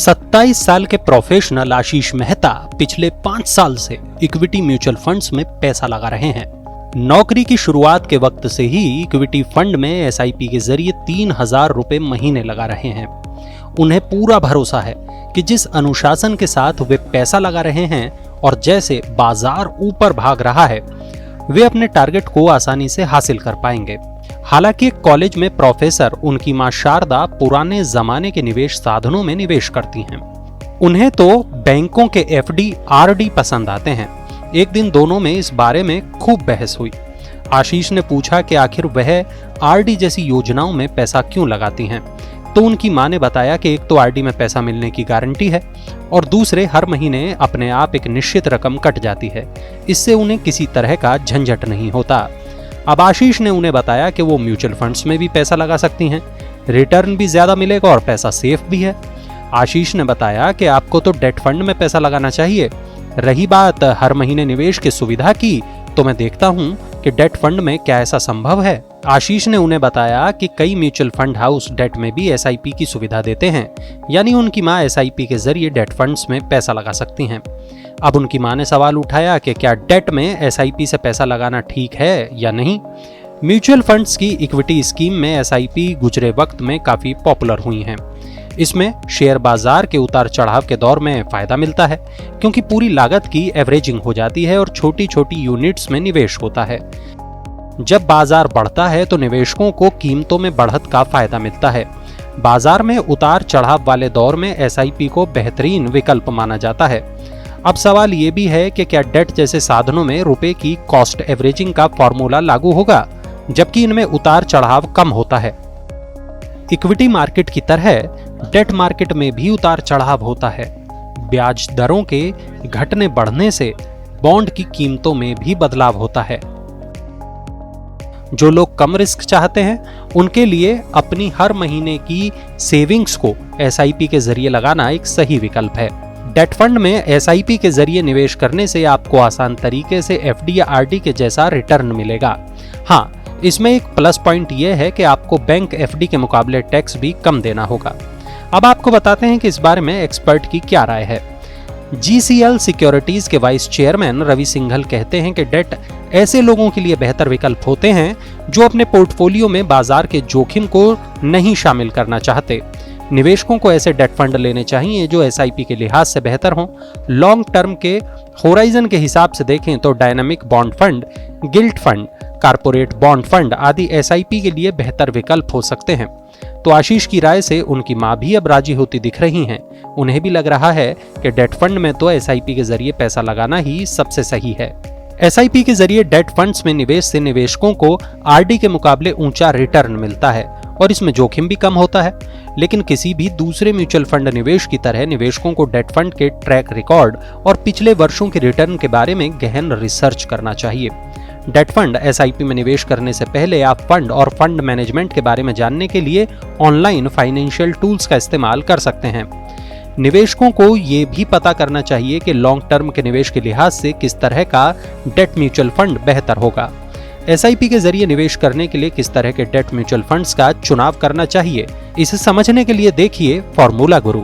27 साल के प्रोफेशनल आशीष मेहता पिछले 5 साल से इक्विटी म्यूचुअल फंड्स में पैसा लगा रहे हैं। नौकरी की शुरुआत के वक्त से ही इक्विटी फंड में एसआईपी के जरिए 3,000 रुपए महीने लगा रहे हैं। उन्हें पूरा भरोसा है कि जिस अनुशासन के साथ वे पैसा लगा रहे हैं और जैसे बाजार ऊपर भाग रहा है, वे अपने टारगेट को आसानी से हासिल कर पाएंगे। हालांकि कॉलेज में प्रोफेसर उनकी मां शारदा पुराने जमाने के निवेश साधनों में निवेश करती हैं। उन्हें तो बैंकों के एफडी आरडी पसंद आते हैं। एक दिन दोनों में इस बारे में खूब बहस हुई। आशीष ने पूछा कि आखिर वह आरडी जैसी योजनाओं में पैसा क्यों लगाती हैं, तो उनकी मां ने बताया कि एक तो आरडी में पैसा मिलने की गारंटी है और दूसरे हर महीने अपने आप एक निश्चित रकम कट जाती है। इससे उन्हें किसी तरह का झंझट नहीं होता। अब आशीष ने उन्हें बताया कि वो म्यूचुअल फंड्स में भी पैसा लगा सकती हैं, रिटर्न भी ज्यादा मिलेगा और पैसा सेफ भी है। आशीष ने बताया कि आपको तो डेट फंड में पैसा लगाना चाहिए। रही बात हर महीने निवेश की सुविधा की, तो मैं देखता हूं कि डेट फंड में क्या ऐसा संभव है। आशीष ने उन्हें बताया कि कई म्यूचुअल फंड हाउस डेट में भी एसआईपी की सुविधा देते हैं, यानी उनकी मां एसआईपी के जरिए डेट फंड्स में पैसा लगा सकती हैं। अब उनकी मां ने सवाल उठाया कि क्या डेट में एसआईपी से पैसा लगाना ठीक है या नहीं। म्यूचुअल फंड्स की इक्विटी स्कीम में एसआईपी गुजरे वक्त में काफी पॉपुलर हुई हैं। इसमें शेयर बाजार के उतार चढ़ाव के दौर में फायदा मिलता है, क्योंकि पूरी लागत की एवरेजिंग हो जाती है और छोटी छोटी यूनिट्स में निवेश होता है। जब बाजार बढ़ता है तो निवेशकों को कीमतों में बढ़त का फायदा मिलता है। बाजार में उतार चढ़ाव वाले दौर में एसआईपी को बेहतरीन विकल्प माना जाता है। अब सवाल ये भी है कि क्या डेट जैसे साधनों में रुपए की कॉस्ट एवरेजिंग का फॉर्मूला लागू होगा, जबकि इनमें उतार चढ़ाव कम होता है। इक्विटी मार्केट की तरह डेट मार्केट में भी उतार चढ़ाव होता है। ब्याज दरों के घटने बढ़ने से बॉन्ड की कीमतों में भी बदलाव होता है। जो लोग कम रिस्क चाहते हैं, उनके लिए अपनी हर महीने की सेविंग्स को एसआईपी के जरिए लगाना एक सही विकल्प है। डेट फंड में एसआईपी के जरिए निवेश करने से आपको आसान तरीके से एफडी या आरडी के जैसा रिटर्न मिलेगा। हाँ, इसमें एक प्लस पॉइंट यह है कि आपको बैंक एफडी के मुकाबले टैक्स भी कम देना होगा। अब आपको बताते हैं कि इस बारे में एक्सपर्ट की क्या राय है। जीसीएल सिक्योरिटीज के वाइस चेयरमैन रवि सिंघल कहते हैं कि डेट ऐसे लोगों के लिए बेहतर विकल्प होते हैं जो अपने पोर्टफोलियो में बाजार के जोखिम को नहीं शामिल करना चाहते। निवेशकों को ऐसे डेट फंड लेने चाहिए जो एसआईपी के लिहाज से बेहतर हों। लॉन्ग टर्म के होराइजन के हिसाब से देखें तो dynamic bond fund, guilt fund, corporate bond fund आदि एसआईपी के लिए बेहतर विकल्प हो सकते हैं। तो आशीष की राय से उनकी मां भी अब राजी होती दिख रही हैं। उन्हें भी लग रहा है कि डेट फंड में तो एसआईपी के जरिए पैसा लगाना ही सबसे सही है। एसआईपी के जरिए डेट फंड्स में निवेश से निवेशकों को आरडी के मुकाबले ऊंचा रिटर्न मिलता है और इसमें जोखिम भी कम होता है। लेकिन किसी भी दूसरे म्यूचुअल फंड निवेश की तरह निवेशकों को डेट फंड के ट्रैक रिकॉर्ड और पिछले वर्षों के रिटर्न के बारे में गहन रिसर्च करना चाहिए। डेट फंड एसआईपी में निवेश करने से पहले आप फंड और फंड मैनेजमेंट के बारे में जानने के लिए ऑनलाइन फाइनेंशियल टूल्स का इस्तेमाल कर सकते हैं। निवेशकों को ये भी पता करना चाहिए कि लॉन्ग टर्म के निवेश के लिहाज से किस तरह का डेट म्यूचुअल फंड बेहतर होगा। एसआईपी के जरिए निवेश करने के लिए किस तरह के डेट म्यूचुअल फंड्स का चुनाव करना चाहिए, इसे समझने के लिए देखिए फॉर्मूला गुरु।